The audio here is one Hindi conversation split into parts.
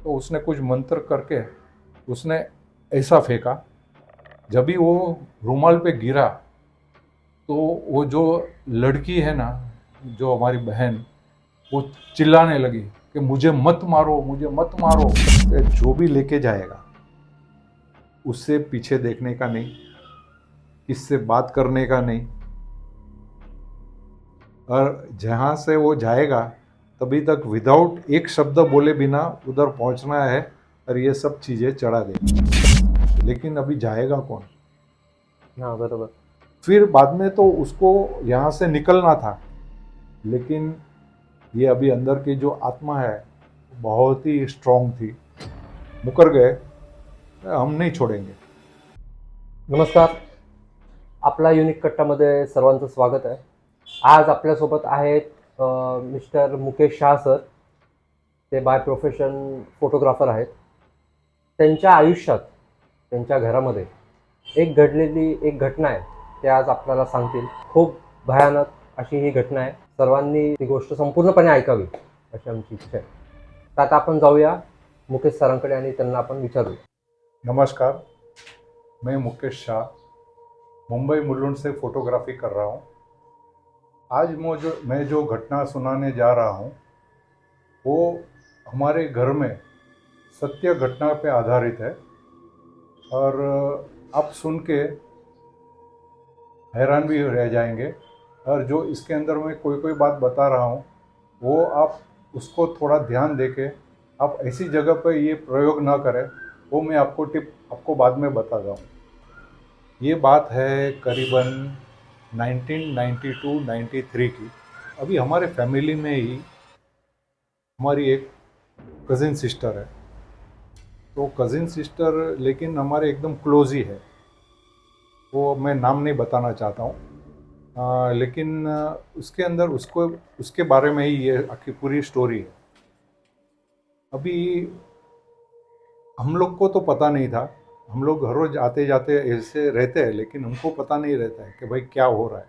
तो उसने कुछ मंत्र करके उसने ऐसा फेंका, जब भी वो रूमाल पे गिरा तो वो जो लड़की है ना, जो हमारी बहन, वो चिल्लाने लगी कि मुझे मत मारो, मुझे मत मारो। जो भी लेके जाएगा उससे पीछे देखने का नहीं, किससे बात करने का नहीं, और जहाँ से वो जाएगा तभी तक विदाउट एक शब्द बोले बिना उधर पहुँचना है और ये सब चीज़ें चढ़ा देनी। लेकिन अभी जाएगा कौन? हाँ बरोबर. फिर बाद में तो उसको यहाँ से निकलना था, लेकिन ये अभी अंदर की जो आत्मा है बहुत ही स्ट्रांग थी, मुकर गए। हम नहीं छोड़ेंगे। नमस्कार. आपला युनिक कट्टामध्ये सर्वांचं स्वागत आहे. आज आपल्यासोबत आहेत मिस्टर मुकेश शाह सर. ते बाय प्रोफेशन फोटोग्राफर आहेत. त्यांच्या आयुष्यात त्यांच्या घरामध्ये घडलेली एक घटना आहे, ते आज आपल्याला सांगतील. खूप भयानक अशी ही घटना आहे. सर्वांनी ती गोष्ट संपूर्णपणे ऐकावी अशी आमची इच्छा आहे. तर आता आपण जाऊया मुकेश सरांकडे आणि त्यांना आपण विचारूया. नमस्कार, मैं मुकेश शाह मुंबई मुलुंड से फोटोग्राफी कर रहा हूँ। आज मैं जो घटना सुनाने जा रहा हूँ वो हमारे घर में सत्य घटना पे आधारित है, और आप सुन के हैरान भी रह जाएंगे। और जो इसके अंदर मैं कोई कोई बात बता रहा हूँ वो आप उसको थोड़ा ध्यान दे के आप ऐसी जगह पर ये प्रयोग ना करें, वो मैं आपको टिप आपको बाद में बताता हूँ। ये बात है करीबन 1992-93 की। अभी हमारे फैमिली में ही हमारी एक कज़िन सिस्टर है, तो कज़िन सिस्टर लेकिन हमारे एकदम क्लोज ही है, वो मैं नाम नहीं बताना चाहता हूँ। लेकिन उसके अंदर उसको उसके बारे में ही ये आखिर पूरी स्टोरी है। अभी हम लोग को तो पता नहीं था, हम लोग हर रोज आते जाते ऐसे रहते हैं, लेकिन हमको पता नहीं रहता है कि भाई क्या हो रहा है।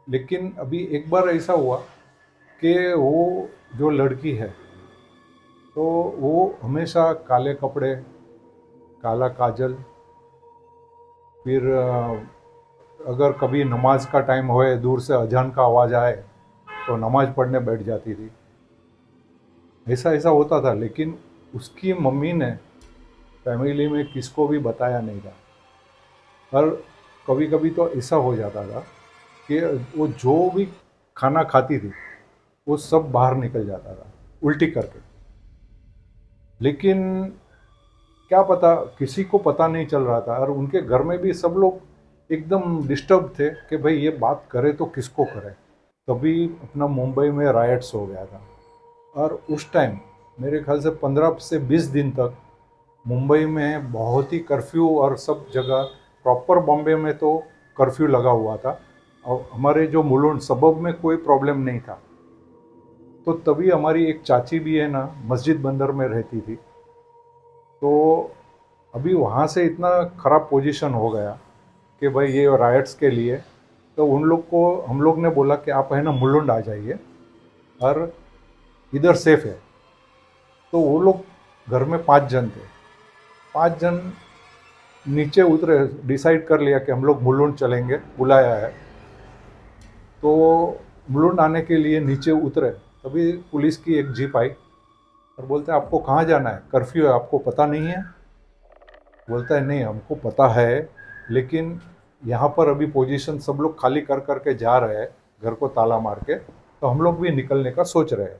लेकिन अभी एक बार ऐसा हुआ कि वो जो लड़की है तो वो हमेशा काले कपड़े, काला काजल, फिर अगर कभी नमाज का टाइम होए, दूर से अजान का आवाज़ आए तो नमाज पढ़ने बैठ जाती थी। ऐसा ऐसा होता था, लेकिन उसकी मम्मी ने फैमिली में किसको भी बताया नहीं था। और कभी कभी तो ऐसा हो जाता था कि वो जो भी खाना खाती थी वो सब बाहर निकल जाता था उल्टी करके। लेकिन क्या पता, किसी को पता नहीं चल रहा था, और उनके घर में भी सब लोग एकदम डिस्टर्ब थे कि भाई ये बात करे तो किसको करे। तभी अपना मुंबई में रायट्स हो गया था, और उस टाइम मेरे ख्याल से 15 से 20 दिन तक मुंबई में बहुत ही कर्फ्यू, और सब जगह प्रॉपर बॉम्बे में तो कर्फ्यू लगा हुआ था, और हमारे जो मुलुंड सबब में कोई प्रॉब्लम नहीं था। तो तभी हमारी एक चाची भी है ना, मस्जिद बंदर में रहती थी, तो अभी वहाँ से इतना ख़राब पोजीशन हो गया कि भाई ये राइट्स के लिए, तो उन लोग को हम लोग ने बोला कि आप है ना मुलुंड आ जाइए और इधर सेफ है। तो वो लोग घर में 5 जन थे, 5 जन नीचे उतरे, डिसाइड कर लिया कि हम लोग मुलुंड चलेंगे, बुलाया है। तो मुलुंड आने के लिए नीचे उतरे, तभी पुलिस की एक जीप आई और बोलते हैं आपको कहाँ जाना है, कर्फ्यू है, आपको पता नहीं है? बोलता है नहीं हमको पता है, लेकिन यहाँ पर अभी पोजीशन सब लोग खाली कर करके जा रहे हैं घर को ताला मार के, तो हम लोग भी निकलने का सोच रहे हैं।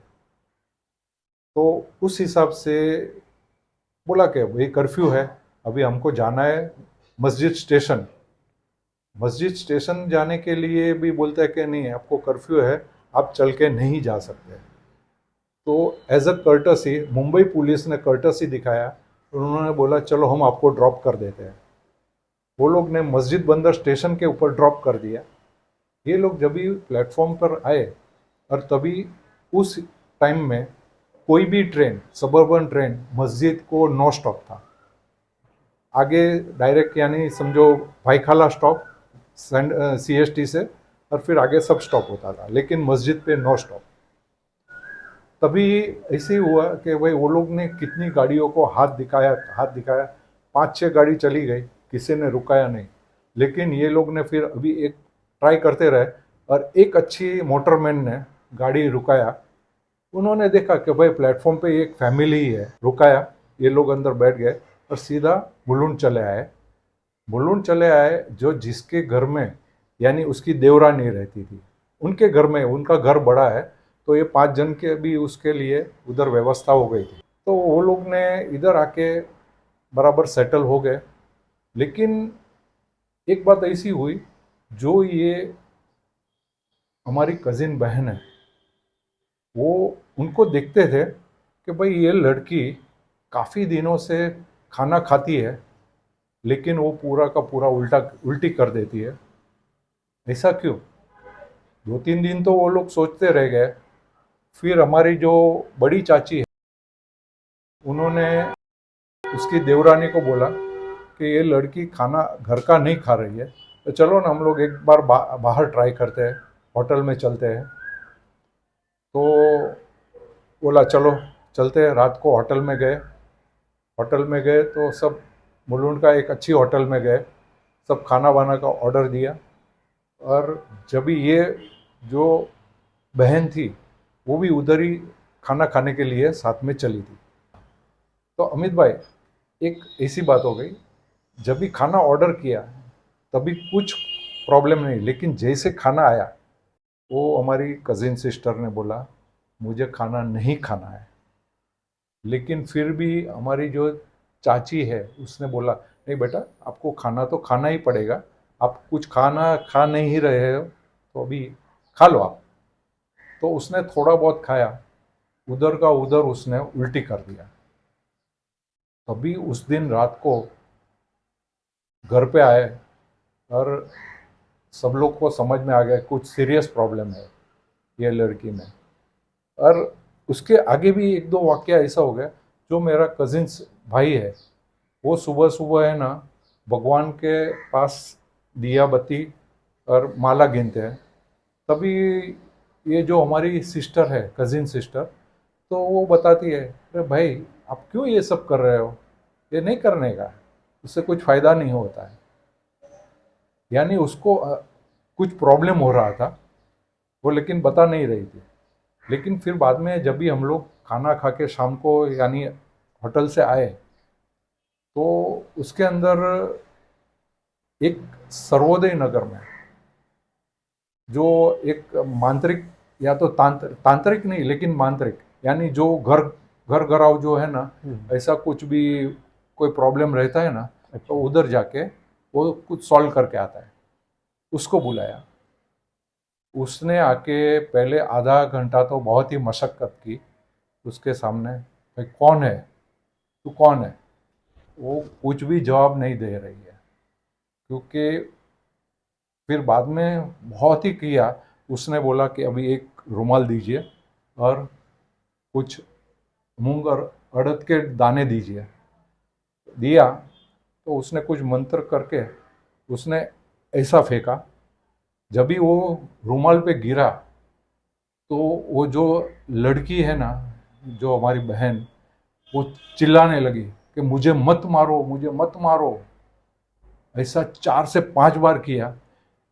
तो उस हिसाब से बोला कि भाई कर्फ्यू है, अभी हमको जाना है मस्जिद स्टेशन। मस्जिद स्टेशन जाने के लिए भी बोलता है कि नहीं आपको कर्फ्यू है, आप चल के नहीं जा सकते। तो as a courtesy Mumbai police ने कर्टसी दिखाया, उन्होंने बोला चलो हम आपको ड्रॉप कर देते हैं। वो लोग ने मस्जिद बंदर स्टेशन के ऊपर ड्रॉप कर दिया। ये लोग जब भी प्लेटफॉर्म पर आए, और तभी उस टाइम में कोई भी ट्रेन, सबर्बन ट्रेन मस्जिद को नो स्टॉप था। आगे डायरेक्ट यानी समझो भाईखाला स्टॉप CST से, और फिर आगे सब स्टॉप होता था, लेकिन मस्जिद पे नो स्टॉप। तभी ऐसे ही हुआ कि भाई वो लोग ने कितनी गाड़ियों को हाथ दिखाया, 5-6 गाड़ी चली गई, किसी ने रुकाया नहीं। लेकिन ये लोग ने फिर अभी एक ट्राई करते रहे, और एक अच्छी मोटरमैन ने गाड़ी रुकाया। उन्होंने देखा कि भाई प्लेटफॉर्म पे एक फैमिली ही है, रुकाया, ये लोग अंदर बैठ गए और सीधा बुलुंड चले आए। बुलुंड चले आए, जो जिसके घर में यानी उसकी देवरानी रहती थी, उनके घर में, उनका घर बड़ा है, तो ये 5 जन के भी उसके लिए उधर व्यवस्था हो गई थी। तो वो लोग ने इधर आके बराबर सेटल हो गए। लेकिन एक बात ऐसी हुई, जो ये हमारी कजिन बहन है, वो उनको देखते थे कि भाई ये लड़की काफ़ी दिनों से खाना खाती है, लेकिन वो पूरा का पूरा उल्टी कर देती है। ऐसा क्यों? 2-3 दिन तो वो लोग सोचते रह गए। फिर हमारी जो बड़ी चाची है, उन्होंने उसकी देवरानी को बोला कि ये लड़की खाना घर का नहीं खा रही है, तो चलो ना हम लोग एक बार बाहर ट्राई करते हैं, होटल में चलते हैं। तो बोला चलो चलते हैं। रात को होटल में गए। होटल में गए तो सब मुलुंड का एक अच्छी होटल में गए, सब खाना वाना का ऑर्डर दिया। और जब ये जो बहन थी, वो भी उधर ही खाना खाने के लिए साथ में चली थी। तो अमित भाई, एक ऐसी बात हो गई, जब भी खाना ऑर्डर किया तभी कुछ प्रॉब्लम नहीं, लेकिन जैसे खाना आया, वो हमारी कजिन सिस्टर ने बोला मुझे खाना नहीं खाना है। लेकिन फिर भी हमारी जो चाची है, उसने बोला नहीं बेटा, आपको खाना तो खाना ही पड़ेगा, आप कुछ खाना खा नहीं रहे हो तो अभी खा लो आप। तो उसने थोड़ा बहुत खाया, उधर का उधर उसने उल्टी कर दिया। तभी उस दिन रात को घर पे आए और सब लोग को समझ में आ गया कुछ सीरियस प्रॉब्लम है ये लड़की में। और उसके आगे भी 1-2 वाकया ऐसा हो गया। जो मेरा कजिन्स भाई है, वो सुबह सुबह है ना भगवान के पास दिया बत्ती और माला गिनते हैं। तभी ये जो हमारी सिस्टर है, कजिन सिस्टर, तो वो बताती है, अरे भाई आप क्यों ये सब कर रहे हो, ये नहीं करने का, उससे कुछ फ़ायदा नहीं होता है। यानी उसको कुछ प्रॉब्लम हो रहा था, वो लेकिन बता नहीं रही थी। लेकिन फिर बाद में जब भी हम लोग खाना खा के शाम को यानी होटल से आए, तो उसके अंदर एक सर्वोदय नगर में जो एक मांत्रिक, या तो तांत्रिक नहीं लेकिन मांत्रिक, यानी जो घर घराव जो है ना, ऐसा कुछ भी कोई प्रॉब्लम रहता है ना, तो उधर जाके वो कुछ सॉल्व करके आता है। उसको बुलाया। उसने आके पहले आधा घंटा तो बहुत ही मशक्क़त की उसके सामने, भाई कौन है, तू कौन है। वो कुछ भी जवाब नहीं दे रही है, क्योंकि फिर बाद में बहुत ही किया। उसने बोला कि अभी एक रुमाल दीजिए और कुछ मूंग और अड़द के दाने दीजिए। दिया तो उसने कुछ मंत्र करके उसने ऐसा फेंका, जब भी वो रुमाल पे गिरा तो वो जो लड़की है ना, जो हमारी बहन, वो चिल्लाने लगी कि मुझे मत मारो, मुझे मत मारो। ऐसा 4 से 5 बार किया,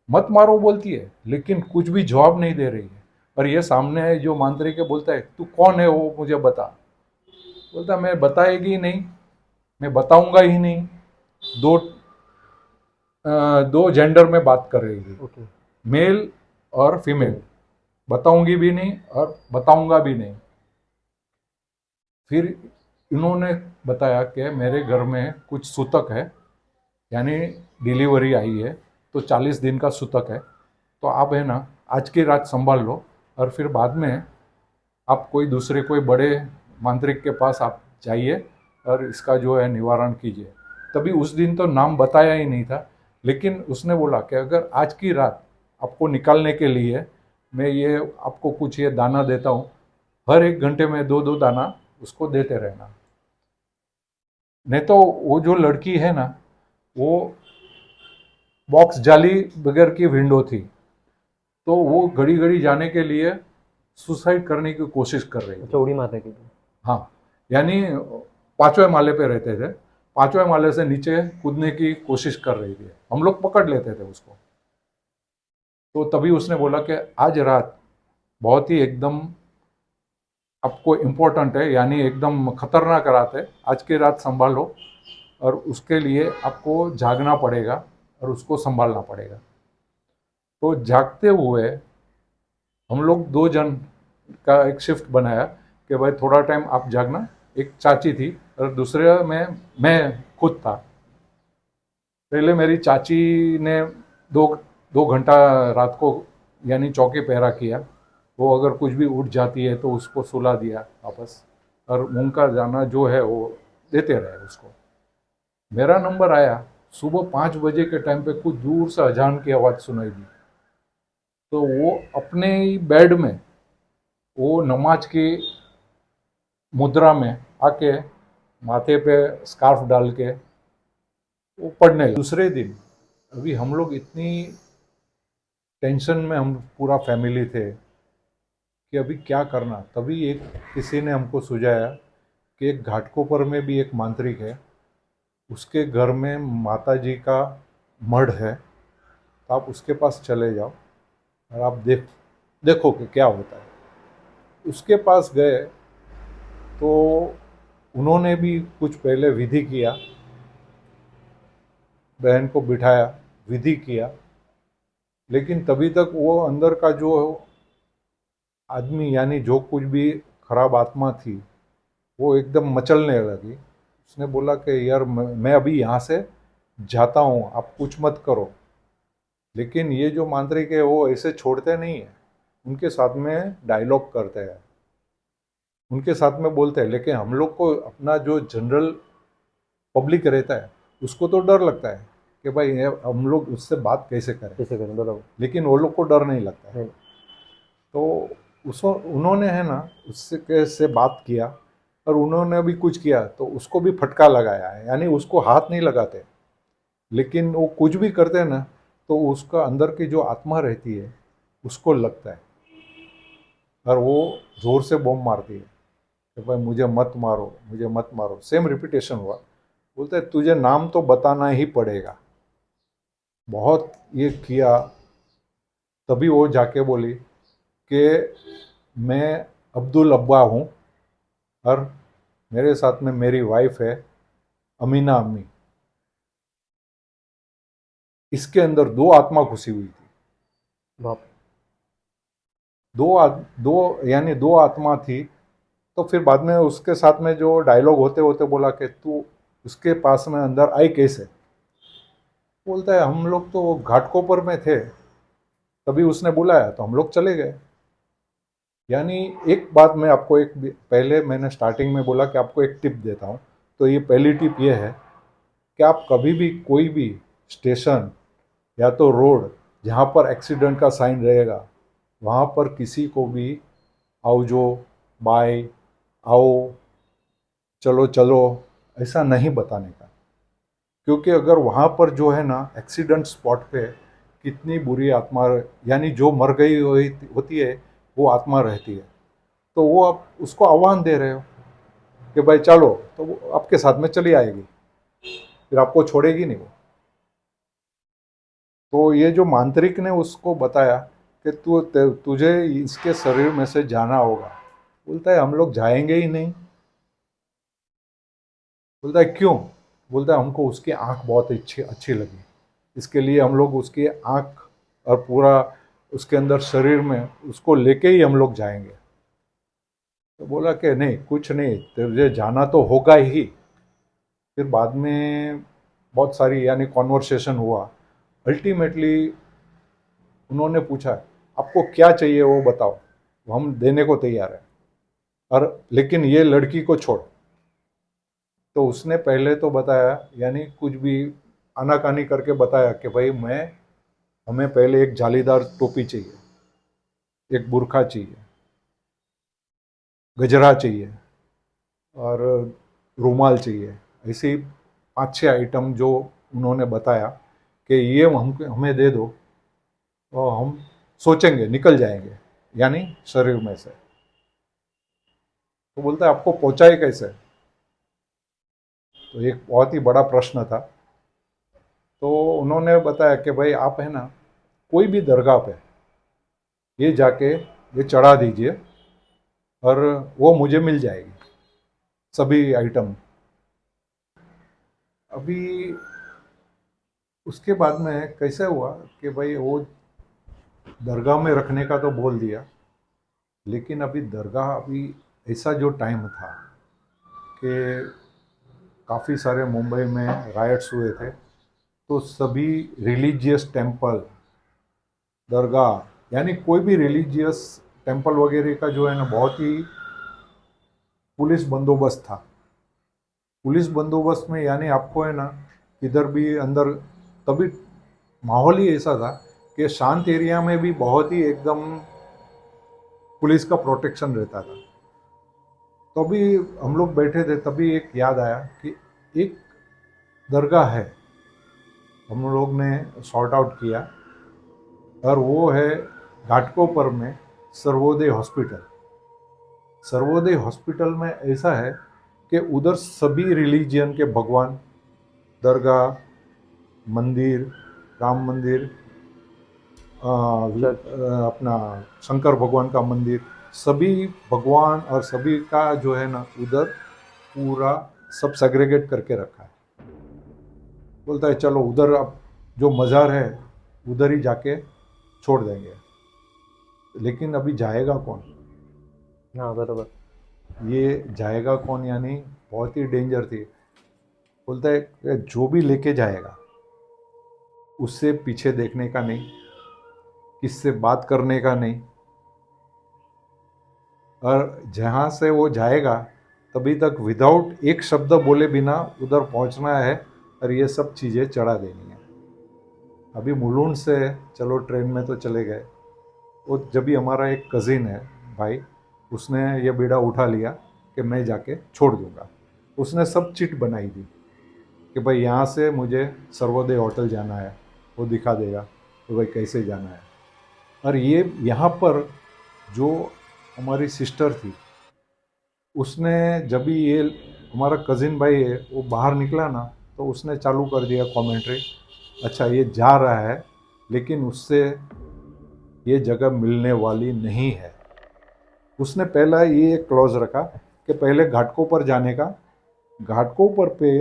मत मारो बोलती है, लेकिन कुछ भी जवाब नहीं दे रही है। और ये सामने है जो मांत्रिक है, बोलता है तू कौन है, वो मुझे बता। बोलता मैं बताएगी ही नहीं, मैं बताऊंगा ही नहीं। दो दो जेंडर में बात कर रही थी, मेल और फीमेल। बताऊंगी भी नहीं और बताऊंगा भी नहीं। फिर इन्होंने बताया कि मेरे घर में कुछ सूतक है, यानी डिलीवरी आई है, तो 40 दिन का सूतक है, तो आप है ना आज की रात संभाल लो, और फिर बाद में आप कोई बड़े मांत्रिक के पास आप जाइए और इसका जो है निवारण कीजिए। तभी उस दिन तो नाम बताया ही नहीं था, लेकिन उसने बोला कि अगर आज की रात आपको निकालने के लिए मैं ये आपको कुछ ये दाना देता हूँ, हर 1 घंटे में 2-2 दाना उसको देते रहना। नहीं तो वो जो लड़की है ना, वो बॉक्स जाली बगैर की विंडो थी, तो वो घड़ी घड़ी जाने के लिए सुसाइड करने की कोशिश कर रही थी। अच्छा, उड़ी मारने के लिए। हाँ, यानी 5वें माले पे रहते थे, 5वें माले से नीचे कूदने की कोशिश कर रही थी। हम लोग पकड़ लेते थे उसको। तो तभी उसने बोला कि आज रात बहुत ही एकदम आपको इम्पोर्टेंट है, यानी एकदम खतरनाक रात है, आज की रात संभालो और उसके लिए आपको जागना पड़ेगा और उसको संभालना पड़ेगा। तो जागते हुए हम लोग 2 जन का एक शिफ्ट बनाया कि भाई थोड़ा टाइम आप जागना। एक चाची थी और दूसरे में मैं खुद था। पहले मेरी चाची ने दो 2 घंटा रात को यानी चौकी पहरा किया। वो अगर कुछ भी उठ जाती है तो उसको सुला दिया वापस, और उनका जाना जो है वो देते रहे उसको। मेरा नंबर आया सुबह 5 बजे के टाइम पे, कुछ दूर से अजान की आवाज़ सुनाई दी। तो वो अपने ही बेड में वो नमाज की मुद्रा में आके माथे पे स्कार्फ डाल के वो पढ़ने लगा। दूसरे दिन अभी हम लोग इतनी टेंशन में, हम पूरा फैमिली थे कि अभी क्या करना। तभी एक किसी ने हमको सुझाया कि एक घाटकोपर में भी एक मांत्रिक है, उसके घर में माता जी का मढ़ है, तो आप उसके पास चले जाओ और आप देखो कि क्या होता है। उसके पास गए तो उन्होंने भी कुछ पहले विधि किया, बहन को बिठाया, विधि किया, लेकिन तभी तक वो अंदर का जो आदमी यानी जो कुछ भी खराब आत्मा थी वो एकदम मचलने लगी। उसने बोला कि यार मैं अभी यहाँ से जाता हूँ, आप कुछ मत करो। लेकिन ये जो मांत्रिक है वो ऐसे छोड़ते नहीं है, उनके साथ में डायलॉग करते हैं, उनके साथ में बोलते हैं। लेकिन हम लोग को अपना जो जनरल पब्लिक रहता है उसको तो डर लगता है कि भाई हम लोग उससे बात कैसे करें, बराबर। लेकिन वो लोग को डर नहीं लगता है। नहीं। तो उसको उन्होंने है ना उससे कैसे बात किया, और उन्होंने भी कुछ किया तो उसको भी फटका लगाया है, यानी उसको हाथ नहीं लगाते, लेकिन वो कुछ भी करते हैं ना तो उसका अंदर की जो आत्मा रहती है उसको लगता है, और वो जोर से बॉम्ब मारती है कि भाई मुझे मत मारो, मुझे मत मारो। सेम रिपीटेशन हुआ। बोलते हैं तुझे नाम तो बताना ही पड़ेगा। बहुत ये किया, तभी वो जाके बोली कि मैं अब्दुल अब्बा हूँ और मेरे साथ में मेरी वाइफ है अमीना अम्मी। इसके अंदर 2 आत्मा घुसी हुई थी। बाप। यानी 2 आत्मा थी। तो फिर बाद में उसके साथ में जो डायलॉग होते होते बोला कि तू उसके पास में अंदर आई कैसे। बोलता है हम लोग तो घाटकोपर में थे, तभी उसने बुलाया तो हम लोग चले गए। यानी एक बात मैं आपको पहले मैंने स्टार्टिंग में बोला कि आपको एक टिप देता हूँ। तो ये पहली टिप ये है कि आप कभी भी कोई भी स्टेशन या तो रोड जहाँ पर एक्सीडेंट का साइन रहेगा वहाँ पर किसी को भी आओ जो बाय आओ चलो चलो ऐसा नहीं बताने का। क्योंकि अगर वहाँ पर जो है ना एक्सीडेंट स्पॉट पे कितनी बुरी आत्मा यानी जो मर गई होती है वो आत्मा रहती है, तो वो आप उसको आह्वान दे रहे हो कि भाई चलो, तो वो आपके साथ में चली आएगी, फिर आपको छोड़ेगी नहीं वो। तो ये जो मांत्रिक ने उसको बताया कि तुझे इसके शरीर में से जाना होगा। बोलता है हम लोग जाएंगे ही नहीं। बोलता है क्यों। बोलता है हमको उसकी आंख बहुत अच्छी अच्छी लगी, इसके लिए हम लोग उसकी आंख और पूरा उसके अंदर शरीर में उसको लेके ही हम लोग जाएंगे। तो बोला कि नहीं कुछ नहीं, तुझे जाना तो होगा ही। फिर बाद में बहुत सारी यानी कॉन्वर्सेशन हुआ। अल्टीमेटली उन्होंने पूछा आपको क्या चाहिए वो बताओ, हम देने को तैयार है, और लेकिन ये लड़की को छोड़। तो उसने पहले तो बताया यानी कुछ भी आनाकानी करके बताया कि भाई हमें पहले एक जालीदार टोपी चाहिए, एक बुरखा चाहिए, गजरा चाहिए और रूमाल चाहिए। ऐसे 5-6 आइटम जो उन्होंने बताया कि ये हमें दे दो और हम सोचेंगे निकल जाएंगे। यानी शरीर में से। तो बोलता है आपको पहुंचाए कैसे? तो एक बहुत ही बड़ा प्रश्न था। तो उन्होंने बताया कि भाई आप है ना कोई भी दरगाह पे ये जाके ये चढ़ा दीजिए और वो मुझे मिल जाएगी सभी आइटम। अभी उसके बाद में कैसे हुआ कि भाई वो दरगाह में रखने का तो बोल दिया, लेकिन अभी दरगाह अभी ऐसा जो टाइम था कि काफ़ी सारे मुंबई में रायट्स हुए थे, तो सभी रिलीजियस टेम्पल, दरगाह यानी कोई भी रिलीजियस टेम्पल वगैरह का जो है ना बहुत ही पुलिस बंदोबस्त था। पुलिस बंदोबस्त में यानी आपको है ना किधर भी अंदर, तभी माहौल ही ऐसा था कि शांत एरिया में भी बहुत ही एकदम पुलिस का प्रोटेक्शन रहता था। तो अभी हम लोग बैठे थे, तभी एक याद आया कि एक दरगाह है, हम लोग ने सॉर्ट आउट किया, और वो है घाटकोपर में सर्वोदय हॉस्पिटल। सर्वोदय हॉस्पिटल में ऐसा है कि उधर सभी रिलीजियन के भगवान, दरगाह, मंदिर, राम मंदिर, अपना शंकर भगवान का मंदिर, सभी भगवान और सभी का जो है ना उधर पूरा सब सेग्रीगेट करके रखा है। बोलता है चलो उधर अब जो मज़ार है उधर ही जाके छोड़ देंगे, लेकिन अभी जाएगा कौन? हाँ बरोबर. ये जाएगा कौन यानी बहुत ही डेंजर थी। बोलता है कि जो भी लेके जाएगा उससे पीछे देखने का नहीं, किससे बात करने का नहीं, और जहाँ से वो जाएगा तभी तक विदाउट एक शब्द बोले बिना उधर पहुँचना है और ये सब चीज़ें चढ़ा देनी है। अभी मुलुंड से चलो ट्रेन में तो चले गए, वो जब भी हमारा एक कज़िन है भाई, उसने ये बीड़ा उठा लिया कि मैं जाके छोड़ दूंगा। उसने सब चिट बनाई थी कि भाई यहाँ से मुझे सर्वोदय होटल जाना है, वो दिखा देगा तो भाई कैसे जाना है। और ये यहाँ पर जो हमारी सिस्टर थी, उसने जब भी ये हमारा कज़िन भाई है वो बाहर निकला ना, तो उसने चालू कर दिया कमेंट्री, अच्छा ये जा रहा है लेकिन उससे ये जगह मिलने वाली नहीं है। उसने पहला ये एक क्लॉज रखा कि पहले घाटकोपर जाने का, घाटकोपर पे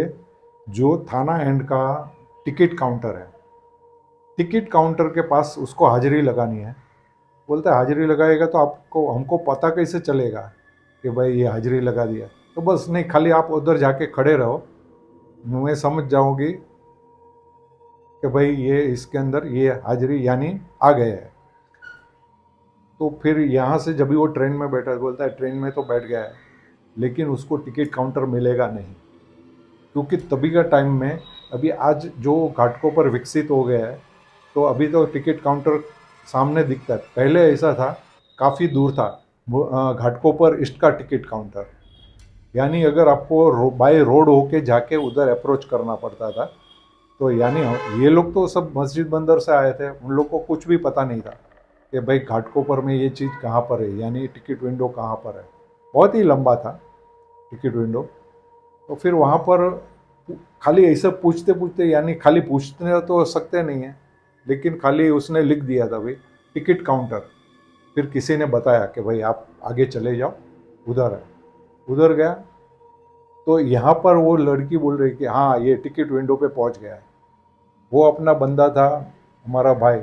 जो थाना एंड का टिकट काउंटर है, टिकट काउंटर के पास उसको हाजिरी लगानी है। बोलता है हाजिरी लगाएगा तो आपको हमको पता कैसे चलेगा कि भाई ये हाजिरी लगा दिया? तो बस नहीं, खाली आप उधर जाके खड़े रहो, मैं समझ जाऊंगी कि भाई ये इसके अंदर ये हाजिरी यानी आ गया है। तो फिर यहाँ से जब भी वो ट्रेन में बैठा, बोलता है ट्रेन में तो बैठ गया है लेकिन उसको टिकट काउंटर मिलेगा नहीं, क्योंकि तभी का टाइम में अभी आज जो घाटकोपर विकसित हो गया है, तो अभी तो टिकट काउंटर सामने दिखता है। पहले ऐसा था, काफ़ी दूर था घाटकोपर ईस्ट का टिकट काउंटर, यानी अगर आपको बाय रोड होके जाके उधर अप्रोच करना पड़ता था। तो यानी ये लोग तो सब मस्जिद बंदर से आए थे, उन लोग को कुछ भी पता नहीं था कि भाई घाटकोपर में ये चीज़ कहाँ पर है, यानी टिकट विंडो कहाँ पर है। बहुत ही लंबा था टिकट विंडो। तो फिर वहाँ पर खाली ऐसे पूछते पूछते, यानी खाली पूछते तो सकते नहीं हैं, लेकिन खाली उसने लिख दिया था भाई टिकट काउंटर। फिर किसी ने बताया कि भाई आप आगे चले जाओ, उधर है। उधर गया तो यहाँ पर वो लड़की बोल रही कि हाँ ये टिकट विंडो पे पहुँच गया है। वो अपना बंदा था, हमारा भाई,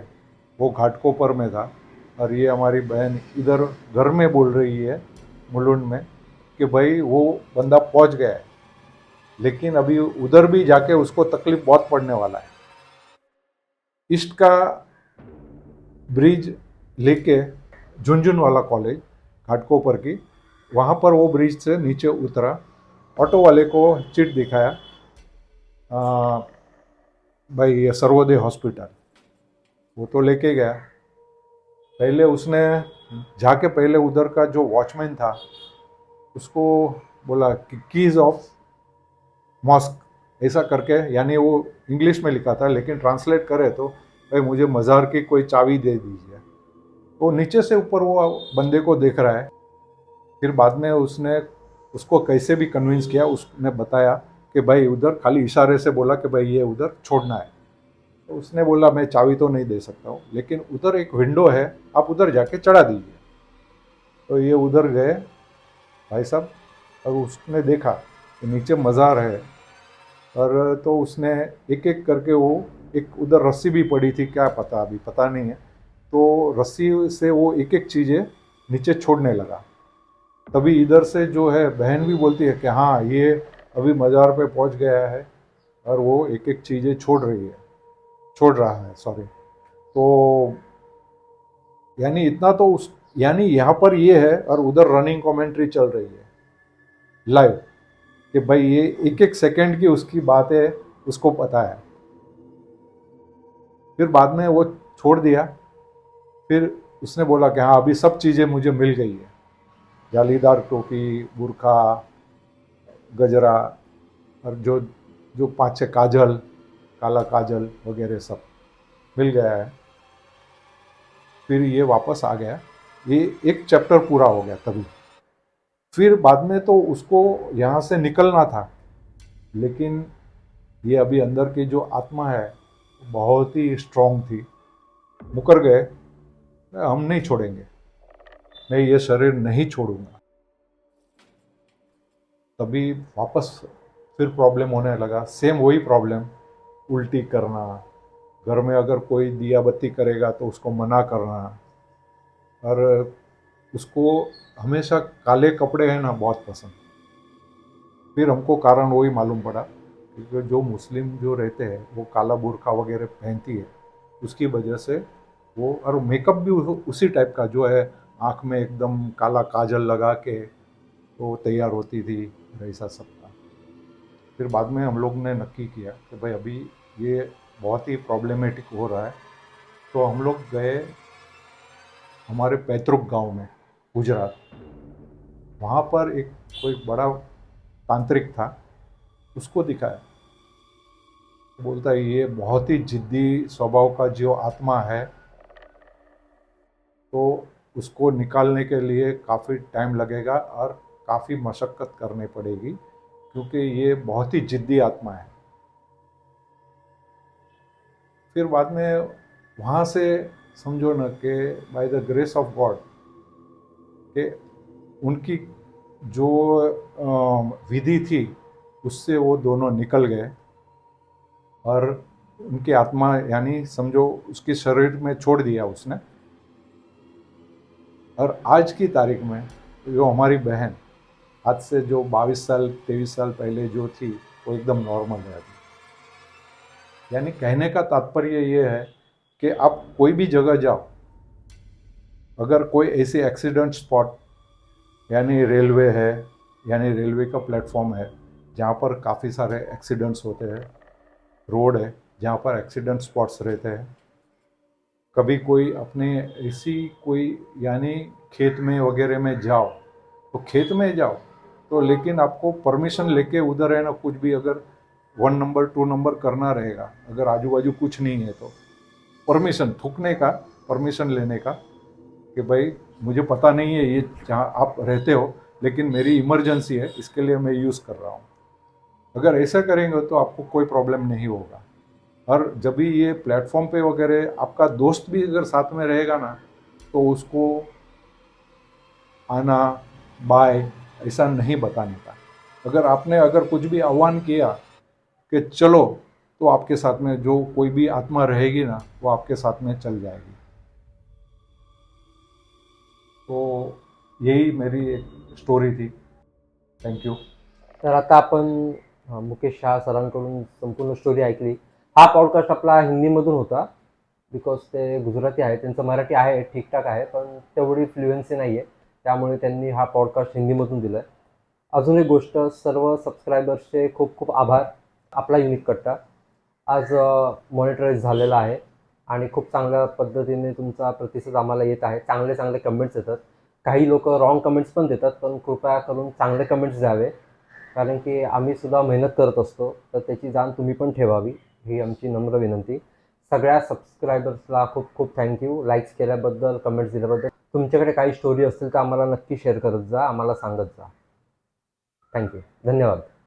वो घाटकोपर में था, और ये हमारी बहन इधर घर में बोल रही है मुलुंड में कि भाई वो बंदा पहुंच गया है, लेकिन अभी उधर भी जाके उसको तकलीफ बहुत पड़ने वाला है। ईस्ट का ब्रिज लेके झुंझुन वाला कॉलेज घाटकोपर की, वहाँ पर वो ब्रिज से नीचे उतरा, ऑटो वाले को चिट दिखाया, भाई ये सर्वोदय हॉस्पिटल, वो तो लेके गया। पहले उसने जाके पहले उधर का जो वॉचमैन था उसको बोला कि कीज़ ऑफ मॉस्क ऐसा करके, यानी वो इंग्लिश में लिखा था लेकिन ट्रांसलेट करे तो भाई मुझे मज़ार की कोई चाबी दे दीजिए। वो नीचे से ऊपर वो बंदे को देख रहा है। फिर बाद में उसने उसको कैसे भी कन्विंस किया, उसने बताया कि भाई उधर, खाली इशारे से बोला कि भाई ये उधर छोड़ना है। तो उसने बोला मैं चाबी तो नहीं दे सकता हूँ, लेकिन उधर एक विंडो है, आप उधर जाके चढ़ा दीजिए। तो ये उधर गए भाई साहब, और उसने देखा कि नीचे मज़ार है। और तो उसने एक एक करके वो, एक उधर रस्सी भी पड़ी थी, क्या पता, अभी पता नहीं है, तो रस्सी से वो एक एक चीज़ें नीचे छोड़ने लगा। तभी इधर से जो है बहन भी बोलती है कि हाँ ये अभी मज़ार पे पहुंच गया है, और वो एक एक चीज़ें छोड़ रहा है, सॉरी। तो यानी इतना तो उस, यानी यहाँ पर ये है, और उधर रनिंग कमेंट्री चल रही है लाइव, कि भाई ये एक एक सेकंड की उसकी बात है, उसको पता है। फिर बाद में वो छोड़ दिया। फिर उसने बोला कि हाँ अभी सब चीज़ें मुझे मिल गई है, जालीदार टोपी, बुरखा, गजरा, और जो जो 5-6 काजल, काला काजल वगैरह सब मिल गया है। फिर ये वापस आ गया, ये एक चैप्टर पूरा हो गया तभी। फिर बाद में तो उसको यहाँ से निकलना था, लेकिन ये अभी अंदर की जो आत्मा है बहुत ही स्ट्रांग थी, मुकर गए, हम नहीं छोड़ेंगे, मैं ये शरीर नहीं छोड़ूंगा। तभी वापस फिर प्रॉब्लम होने लगा, सेम वही प्रॉब्लम, उल्टी करना, घर में अगर कोई दिया बत्ती करेगा तो उसको मना करना, और उसको हमेशा काले कपड़े हैं ना बहुत पसंद। फिर हमको कारण वही मालूम पड़ा, क्योंकि जो मुस्लिम जो रहते हैं वो काला बुर्का वगैरह पहनती है, उसकी वजह से वो, और मेकअप भी उसी टाइप का जो है, आँख में एकदम काला काजल लगा के वो तैयार होती थी, ऐसा सब था। फिर बाद में हम लोग ने नक्की किया कि भाई अभी ये बहुत ही प्रॉब्लमेटिक हो रहा है। तो हम लोग गए हमारे पैतृक गांव में, गुजरात। वहाँ पर एक कोई बड़ा तांत्रिक था, उसको दिखाया। बोलता है ये बहुत ही जिद्दी स्वभाव का जो आत्मा है, तो उसको निकालने के लिए काफ़ी टाइम लगेगा और काफ़ी मशक्क़त करनी पड़ेगी, क्योंकि ये बहुत ही जिद्दी आत्मा है। फिर बाद में वहाँ से समझो ना कि by the grace of God, कि उनकी जो विधि थी उससे वो दोनों निकल गए, और उनकी आत्मा, यानी समझो उसके शरीर में छोड़ दिया उसने। और आज की तारीख में जो हमारी बहन, आज से जो 22 साल 23 साल पहले जो थी, वो एकदम नॉर्मल है अभी। यानी कहने का तात्पर्य ये है कि आप कोई भी जगह जाओ, अगर कोई ऐसी एक्सीडेंट स्पॉट, यानी रेलवे है, यानी रेलवे का प्लेटफॉर्म है जहाँ पर काफ़ी सारे एक्सीडेंट्स होते हैं, रोड है जहाँ पर एक्सीडेंट स्पॉट्स रहते हैं, कभी कोई अपने ऐसी कोई, यानी खेत में वगैरह में जाओ, तो खेत में जाओ तो लेकिन आपको परमिशन लेके उधर है ना, कुछ भी अगर 1 नंबर 2 नंबर करना रहेगा, अगर आजू बाजू कुछ नहीं है तो परमिशन, थूकने का परमिशन लेने का, कि भाई मुझे पता नहीं है ये जहाँ आप रहते हो, लेकिन मेरी इमरजेंसी है, इसके लिए मैं यूज़ कर रहा हूँ। अगर ऐसा करेंगे तो आपको कोई प्रॉब्लम नहीं होगा। और जब भी ये प्लेटफॉर्म पे वगैरह आपका दोस्त भी अगर साथ में रहेगा ना, तो उसको आना, बाय, ऐसा नहीं बताने का। अगर आपने अगर कुछ भी आह्वान किया कि चलो, तो आपके साथ में जो कोई भी आत्मा रहेगी ना, वो आपके साथ में चल जाएगी। तो यही मेरी एक स्टोरी थी। Thank you. तर आता आपण मुकेश शाह सरांकडून संपूर्ण स्टोरी ऐकली. हा पॉडकास्ट आपला हिंदीमधून होता, बिकॉज ते गुजराती आहे, त्यांचं मराठी आहे ठीकठाक आहे, पण तेवढी फ्लुएन्सी नाही आहे, त्यामुळे त्यांनी हा पॉडकास्ट हिंदीमधून दिला आहे. अजून एक गोष्ट, सर्व सबस्क्रायबर्सचे खूप खूप आभार. आपला युनिक कट्टा आज मॉनिटराईज झालेला आहे आणि खूप चांगल्या पद्धतीने तुमचा प्रतिसाद आम्हाला येत आहे. चांगले चांगले कमेंट्स येतात. काही लोक रॉंग कमेंट्स पण देतात, पण कृपया करून चांगले कमेंट्स द्यावे, कारण की आम्ही सुद्धा मेहनत करत असतो, तर त्याची जाण तुम्ही पण ठेवावी, ही आमची नम्र विनंती. सगळ्या सबस्क्रायबर्सला खूप खूप थँक्यू लाईक्स केल्याबद्दल, कमेंट्स दिल्याबद्दल. तुमच्याकडे काही स्टोरी असतील तर आम्हाला नक्की शेअर करत जा, आम्हाला सांगत जा. थँक्यू. धन्यवाद.